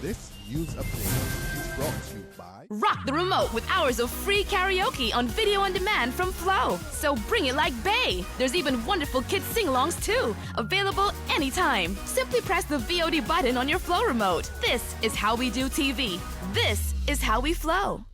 This news update is brought to you by Rock the remote with hours of free karaoke on video on demand from Flow. So bring it like Bay. There's even wonderful kids sing-alongs too. Available anytime. Simply press the VOD button on your Flow remote. This is how we do TV. This is how we flow.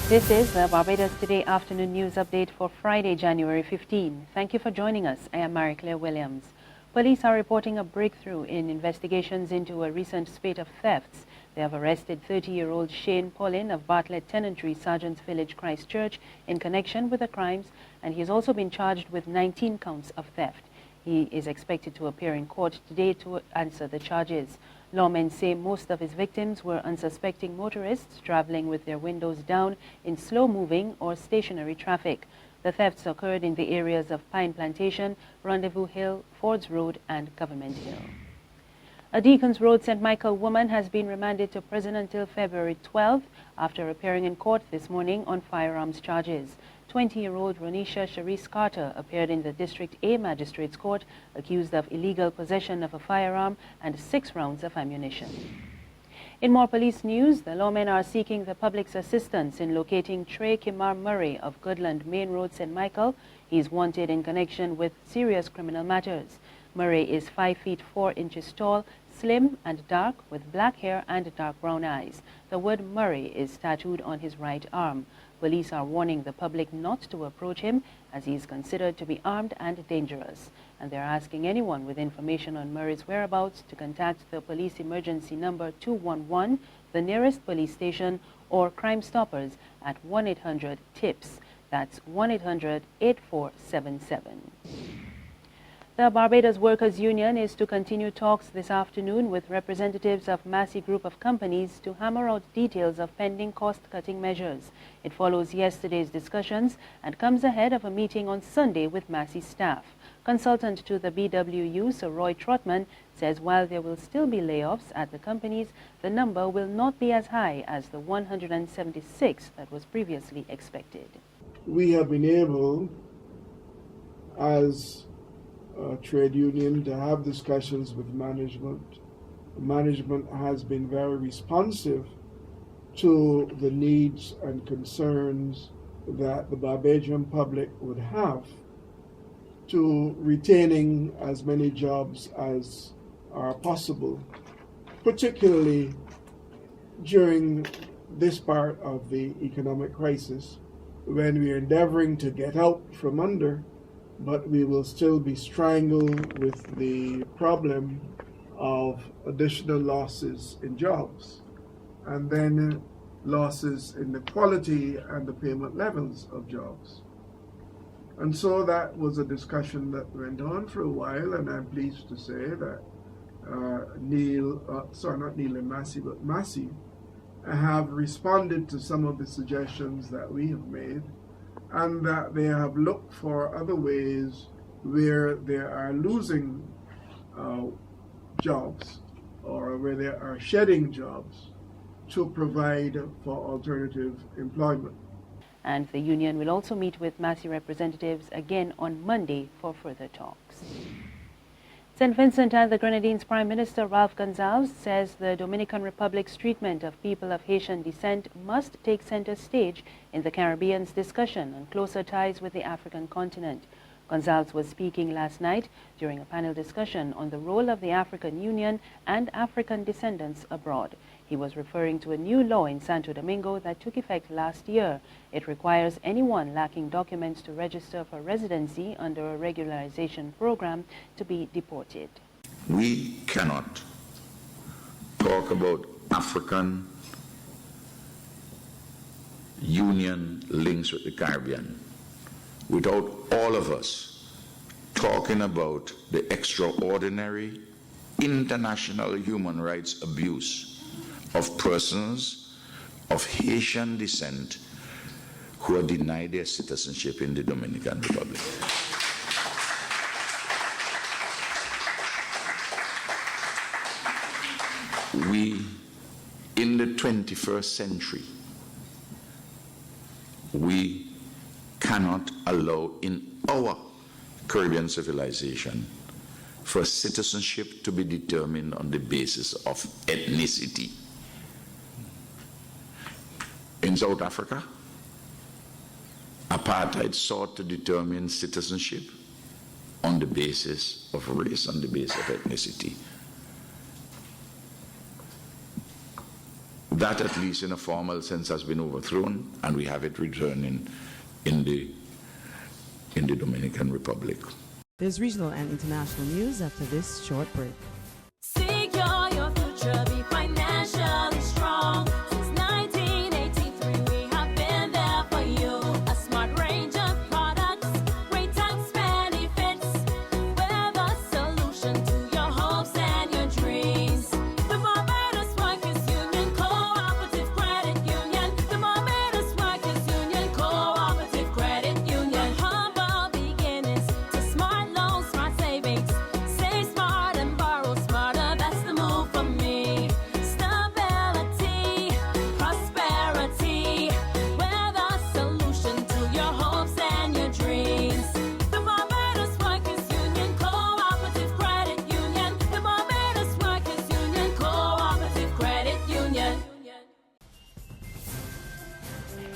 This is the Barbados Today afternoon news update for Friday, January 15. Thank you for joining us. I am Mary-Claire Williams. Police are reporting a breakthrough in investigations into a recent spate of thefts. They have arrested 30-year-old Shane Paulin of Bartlett Tenantry, Sergeant's Village, Christchurch, in connection with the crimes, and he has also been charged with 19 counts of theft. He is expected to appear in court today to answer the charges. Lawmen say most of his victims were unsuspecting motorists traveling with their windows down in slow-moving or stationary traffic. The thefts occurred in the areas of Pine Plantation, Rendezvous Hill, Fords Road, and Government Hill. A Deacons Road St. Michael woman has been remanded to prison until February 12th after appearing in court this morning on firearms charges. 20-year-old Ronisha Sharice Carter appeared in the District A Magistrates Court accused of illegal possession of a firearm and 6 rounds of ammunition. In more police news, the lawmen are seeking the public's assistance in locating Trey Kemar Murray of Goodland Main Road, St. Michael. He is wanted in connection with serious criminal matters. Murray is 5 feet 4 inches tall, slim and dark, with black hair and dark brown eyes. The word Murray is tattooed on his right arm. Police are warning the public not to approach him as he is considered to be armed and dangerous. And they're asking anyone with information on Murray's whereabouts to contact the police emergency number 211, the nearest police station, or Crime Stoppers at 1-800-TIPS. That's 1-800-8477. The Barbados Workers Union is to continue talks this afternoon with representatives of Massy Group of Companies to hammer out details of pending cost-cutting measures. It follows yesterday's discussions and comes ahead of a meeting on Sunday with Massy staff. Consultant to the BWU, Sir Roy Trotman, says while there will still be layoffs at the companies, the number will not be as high as the 176 that was previously expected. We have been able, as a trade union, to have discussions with management. Management has been very responsive to the needs and concerns that the Barbadian public would have to retaining as many jobs as are possible, particularly during this part of the economic crisis when we are endeavoring to get out from under, but we will still be strangled with the problem of additional losses in jobs and then losses in the quality and the payment levels of jobs. And so that was a discussion that went on for a while, and I'm pleased to say that Massy have responded to some of the suggestions that we have made, and that they have looked for other ways where they are losing jobs or where they are shedding jobs to provide for alternative employment. And the union will also meet with Massy representatives again on Monday for further talks. St. Vincent and the Grenadines Prime Minister Ralph Gonsalves says the Dominican Republic's treatment of people of Haitian descent must take center stage in the Caribbean's discussion on closer ties with the African continent. Gonsalves was speaking last night during a panel discussion on the role of the African Union and African descendants abroad. He was referring to a new law in Santo Domingo that took effect last year. It requires anyone lacking documents to register for residency under a regularization program to be deported. We cannot talk about African Union links with the Caribbean without all of us talking about the extraordinary international human rights abuse of persons of Haitian descent who are denied their citizenship in the Dominican Republic. We, in the 21st century, we cannot allow in our Caribbean civilization for citizenship to be determined on the basis of ethnicity. In South Africa, apartheid sought to determine citizenship on the basis of race, on the basis of ethnicity. That, at least in a formal sense, has been overthrown, and we have it returning in the Dominican Republic. There's regional and international news after this short break. Secure your future, be financially strong. Since 1983, we have been there for you. A smart range of products, great tax benefits. We're the solution to your hopes and your dreams. The Barbados Workers Union, Cooperative Credit Union. The Barbados Workers Union, Cooperative Credit Union. Humble beginnings to smart loans, smart savings. Save smart and borrow smarter, that's the move for me. Stability, prosperity, we're the solution to your hopes and your dreams. The Barbados Workers Union, Cooperative Credit Union. The Barbados Workers Union, Cooperative Credit Union.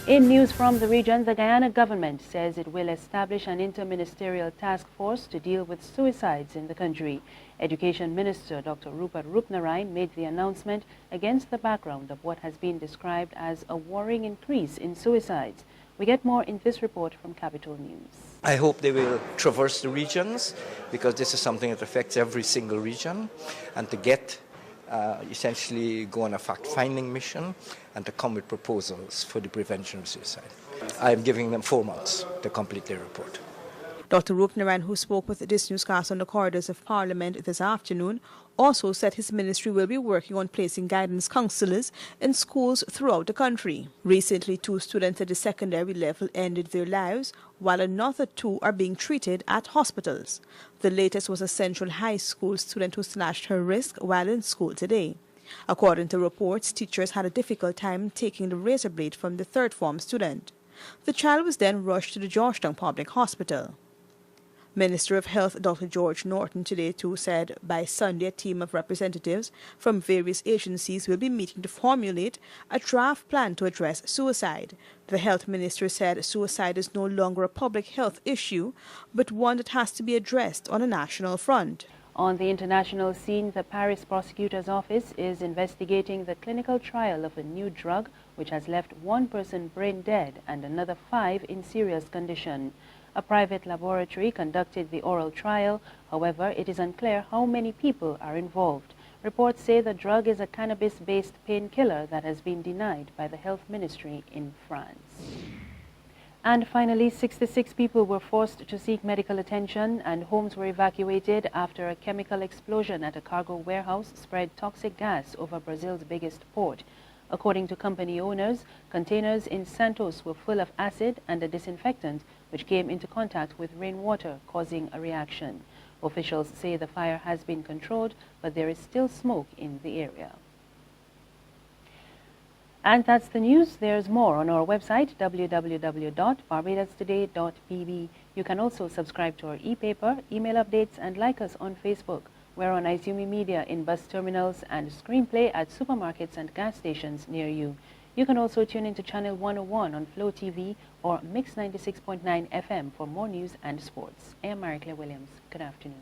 In news from the region, the Guyana government says it will establish an interministerial task force to deal with suicides in the country. Education Minister Dr. Rupert Rupnarine made the announcement against the background of what has been described as a worrying increase in suicides. We get more in this report from Capital News. I hope they will traverse the regions, because this is something that affects every single region, and to get essentially go on a fact-finding mission and to come with proposals for the prevention of suicide. I am giving them 4 months to complete their report. Dr. Rupnarine, who spoke with this newscast on the corridors of Parliament this afternoon, also said his ministry will be working on placing guidance counsellors in schools throughout the country. Recently, 2 students at the secondary level ended their lives, while another 2 are being treated at hospitals. The latest was a Central High School student who slashed her wrist while in school today. According to reports, teachers had a difficult time taking the razor blade from the third form student. The child was then rushed to the Georgetown Public Hospital. Minister of Health Dr. George Norton today too said by Sunday a team of representatives from various agencies will be meeting to formulate a draft plan to address suicide. The health minister said suicide is no longer a public health issue, but one that has to be addressed on a national front. On the international scene, the Paris prosecutor's office is investigating the clinical trial of a new drug which has left 1 person brain dead and another 5 in serious condition. A private laboratory conducted the oral trial. However, it is unclear how many people are involved. Reports say the drug is a cannabis-based painkiller that has been denied by the health ministry in France. And finally, 66 people were forced to seek medical attention and homes were evacuated after a chemical explosion at a cargo warehouse spread toxic gas over Brazil's biggest port. According to company owners, containers in Santos were full of acid and a disinfectant which came into contact with rainwater, causing a reaction. Officials say the fire has been controlled, but there is still smoke in the area. And that's the news. There's more on our website, www.barbadostoday.bb. You can also subscribe to our e-paper, email updates, and like us on Facebook. We're on Izumi Media in bus terminals and Screenplay at supermarkets and gas stations near you. You can also tune into Channel 101 on Flow TV or Mix 96.9 FM for more news and sports. I am Marie Claire Williams. Good afternoon.